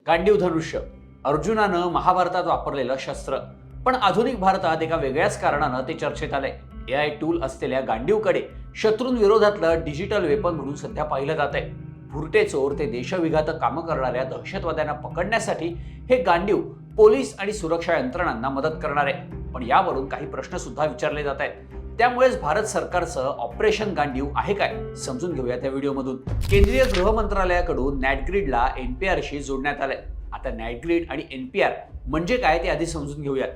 गांडीव धनुष्य अर्जुनानं महाभारतात वापरलेलं शस्त्र, पण आधुनिक भारतात एका वेगळ्याच कारणानं ते चर्चेत आलंय. AI टूल असलेल्या गांडीवकडे शत्रूंविरोधातलं डिजिटल वेपन म्हणून सध्या पाहिलं जात आहे. भुरटे चोर ते देशविघातक कामं करणाऱ्या दहशतवाद्यांना पकडण्यासाठी हे गांडीव पोलीस आणि सुरक्षा यंत्रणांना मदत करणार आहे. पण यावरून काही प्रश्न सुद्धा विचारले जात आहेत. त्यामुळेच भारत सरकारचं ऑपरेशन गांडीव आहे काय, समजून घेऊया त्या व्हिडिओमधून. केंद्रीय गृह मंत्रालयाकडून नॅटग्रिडला NPRशी जोडण्यात आलंय. आता नॅटग्रिड आणि NPR म्हणजे काय ते आधी समजून घेऊयात.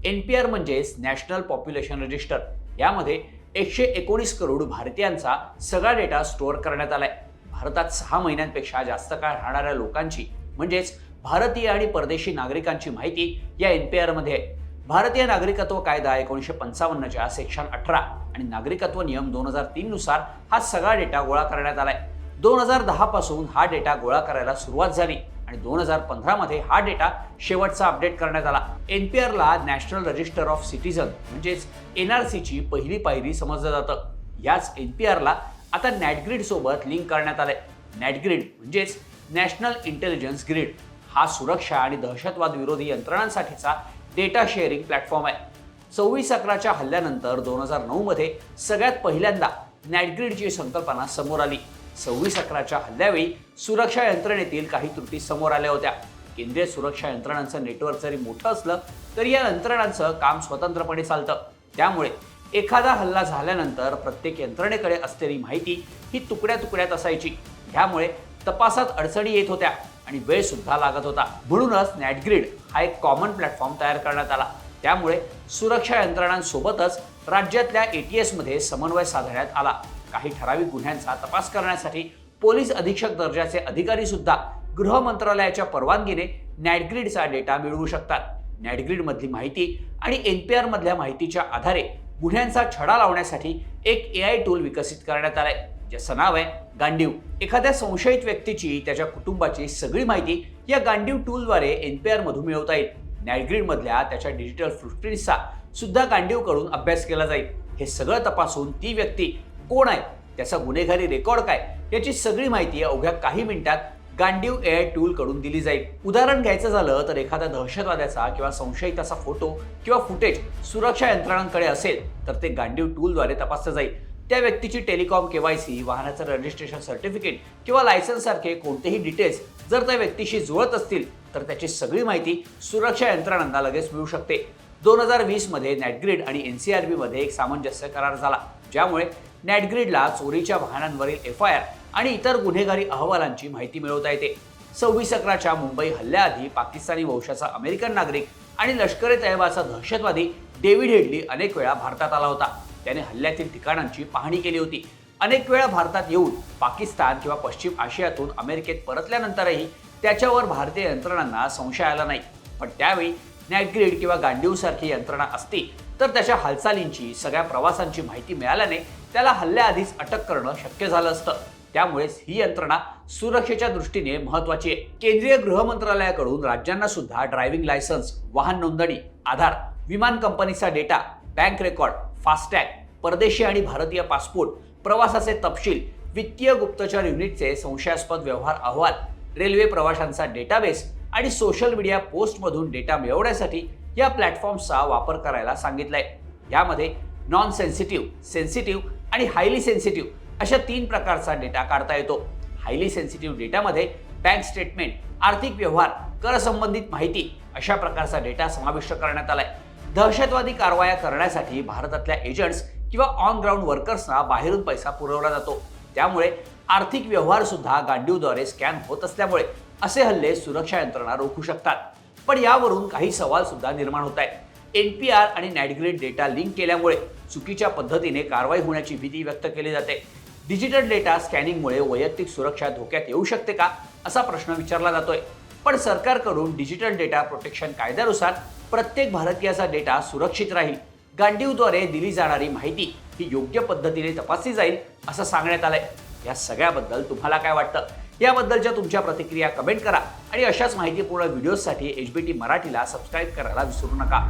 NPR म्हणजेच नॅशनल पॉप्युलेशन रजिस्टर. यामध्ये 119 करोड भारतीयांचा सगळा डेटा स्टोअर करण्यात आलाय. भारतात 6 महिन्यांपेक्षा जास्त काळ राहणाऱ्या लोकांची म्हणजेच भारतीय आणि परदेशी नागरिकांची माहिती या NPR मध्ये आहे. भारतीय नागरिकत्व कायदा 1955च्या सेक्शन 18 आणि नागरिकत्व नियम 2003 नुसार हा सगळा डेटा गोळा करण्यात आलाय. 2010 पासून हा डेटा गोळा करायला सुरुवात झाली आणि 2015 मध्ये हा डेटा शेवटचा अपडेट करण्यात आला. NPRला नॅशनल रजिस्टर ऑफ सिटीजन म्हणजेच NRCची पहिली पायरी समजलं जातं. याच NPRला आता नॅटग्रिड सोबत लिंक करण्यात आलंय. नॅटग्रिड म्हणजेच नॅशनल इंटेलिजन्स ग्रिड हा सुरक्षा आणि दहशतवाद विरोधी यंत्रणांसाठीचा डेटा शेअरिंग प्लॅटफॉर्म आहे. 26/11च्या हल्ल्यानंतर 2009 मध्ये सगळ्यात पहिल्यांदा नॅटग्रिडची संकल्पना समोर आली. 26/11च्या हल्ल्यावेळी सुरक्षा यंत्रणेतील काही त्रुटी समोर आल्या होत्या. केंद्रीय सुरक्षा यंत्रणांचं नेटवर्क जरी मोठं असलं तरी या यंत्रणांचं काम स्वतंत्रपणे चालतं. त्यामुळे एखादा हल्ला झाल्यानंतर प्रत्येक यंत्रणेकडे असलेली माहिती ही तुकड्या तुकड्यात असायची. ह्यामुळे तपासात अडचणी येत होत्या आणि वेळ सुद्धा लागत होता. म्हणूनच नॅटग्रिड हा एक कॉमन प्लॅटफॉर्म तयार करण्यात आला. त्यामुळे सुरक्षा यंत्रणांसोबतच राज्यातल्या ATS मध्ये समन्वय साधण्यात आला. काही ठराविक गुन्ह्यांचा तपास करण्यासाठी पोलीस अधीक्षक दर्जाचे अधिकारी सुद्धा गृह मंत्रालयाच्या परवानगीने नॅटग्रिडचा डेटा मिळवू शकतात. नॅटग्रिड मधली माहिती आणि NPR मधल्या माहितीच्या आधारे गुन्ह्यांचा छडा लावण्यासाठी एक AI टूल विकसित करण्यात आलाय, ज्याचं नाव आहे गांडीव. एखाद्या संशयित व्यक्तीची त्याच्या कुटुंबाची सगळी माहिती या गांडीव टूलद्वारे NPR मधून मिळवता येईल. नॅटग्रिड मधल्या त्याच्या डिजिटल फुटप्रिंट्सचा सुद्धा गांडीवकडून अभ्यास केला जाईल. हे सगळं तपासून ती व्यक्ती कोण आहे, त्याचा गुन्हेगारी रेकॉर्ड काय, याची सगळी माहिती अवघ्या काही मिनिटात गांडीव AI टूल कडून दिली जाईल. उदाहरण घ्यायचं झालं तर एखाद्या दहशतवाद्याचा किंवा संशयिताचा फोटो किंवा फुटेज सुरक्षा यंत्रणांकडे असेल तर ते गांडीव टूलद्वारे तपासलं जाईल. त्या व्यक्तीची टेलिकॉम KYC, वाहनाचं रजिस्ट्रेशन सर्टिफिकेट किंवा लायसन्स सारखे कोणतेही डिटेल्स जर त्या व्यक्तीशी जुळत असतील तर त्याची सगळी माहिती सुरक्षा यंत्रणांना लगेच मिळू शकते. 2020 मध्ये नॅटग्रिड आणि NCRB मध्ये एक सामंजस्य करार झाला, ज्यामुळे नॅटग्रिडला चोरीच्या वाहनांवरील FIR आणि इतर गुन्हेगारी अहवालांची माहिती मिळवता येते. 26/11च्या मुंबई हल्ल्याआधी पाकिस्तानी वंशाचा अमेरिकन नागरिक आणि लष्कर-ए-तैयबाचा दहशतवादी डेव्हिड हेडली अनेक वेळा भारतात आला होता. त्याने हल्ल्यातील ठिकाणांची पाहणी केली होती. अनेक वेळा भारतात येऊन पाकिस्तान किंवा पश्चिम आशियातून अमेरिकेत परतल्यानंतरही त्याच्यावर भारतीय यंत्रणांना संशय आला नाही. पण त्यावेळी नॅटग्रिड किंवा गांडीवसारखी यंत्रणा असती तर त्याच्या हालचालींची, सगळ्या प्रवासांची माहिती मिळाल्याने त्याला हल्ल्याआधीच अटक करणं शक्य झालं असतं. त्यामुळेच ही यंत्रणा सुरक्षेच्या दृष्टीने महत्त्वाची आहे. केंद्रीय गृह मंत्रालयाकडून राज्यांना सुद्धा ड्रायव्हिंग लायसन्स, वाहन नोंदणी, आधार, विमान कंपनीचा डेटा, बँक रेकॉर्ड, फास्टॅग, परदेशी आणि भारतीय पासपोर्ट, प्रवासाचे तपशील, वित्तीय गुप्तचर युनिटचे संशयास्पद व्यवहार अहवाल, रेल्वे प्रवाशांचा डेटाबेस आणि सोशल मीडिया पोस्टमधून डेटा मिळवण्यासाठी या प्लॅटफॉर्म्सचा वापर करायला सांगितलंय. यामध्ये नॉन सेन्सिटिव्ह, सेन्सिटिव्ह आणि हायली सेन्सिटिव्ह अशा 3 प्रकारचा डेटा काढता येतो. हायली सेन्सिटिव्ह डेटामध्ये बँक स्टेटमेंट, आर्थिक व्यवहार, कर संबंधित माहिती अशा प्रकारचा डेटा समाविष्ट करण्यात आलाय. दहशतवादी कारवाया करण्यासाठी भारतातल्या एजंट्स किंवा ऑन ग्राउंड वर्कर्सना बाहेरून पैसा पुरवला जातो. त्यामुळे आर्थिक व्यवहार सुद्धा गांडीवद्वारे स्कॅन होत असल्यामुळे असे हल्ले सुरक्षा यंत्रणा रोखू शकतात. पण यावरून काही सवाल सुद्धा निर्माण होत आहेत. NPR आणि नॅटग्रिड डेटा लिंक केल्यामुळे चुकीच्या पद्धतीने कारवाई होण्याची भीती व्यक्त केली जाते. डिजिटल डेटा स्कॅनिंगमुळे वैयक्तिक सुरक्षा धोक्यात येऊ शकते का, असा प्रश्न विचारला जातोय. पण सरकारकडून डिजिटल डेटा प्रोटेक्शन कायद्यानुसार प्रत्येक भारतीयाचा डेटा सुरक्षित राहील. गांडीवद्वारे दिली जाणारी माहिती ही योग्य पद्धतीने तपासली जाईल असं सांगण्यात आलंय. या सगळ्याबद्दल तुम्हाला काय वाटतं? याबद्दलच्या तुमच्या प्रतिक्रिया कमेंट करा आणि अशाच माहितीपूर्ण व्हिडिओसाठी HBT मराठीला सबस्क्राईब करायला विसरू नका.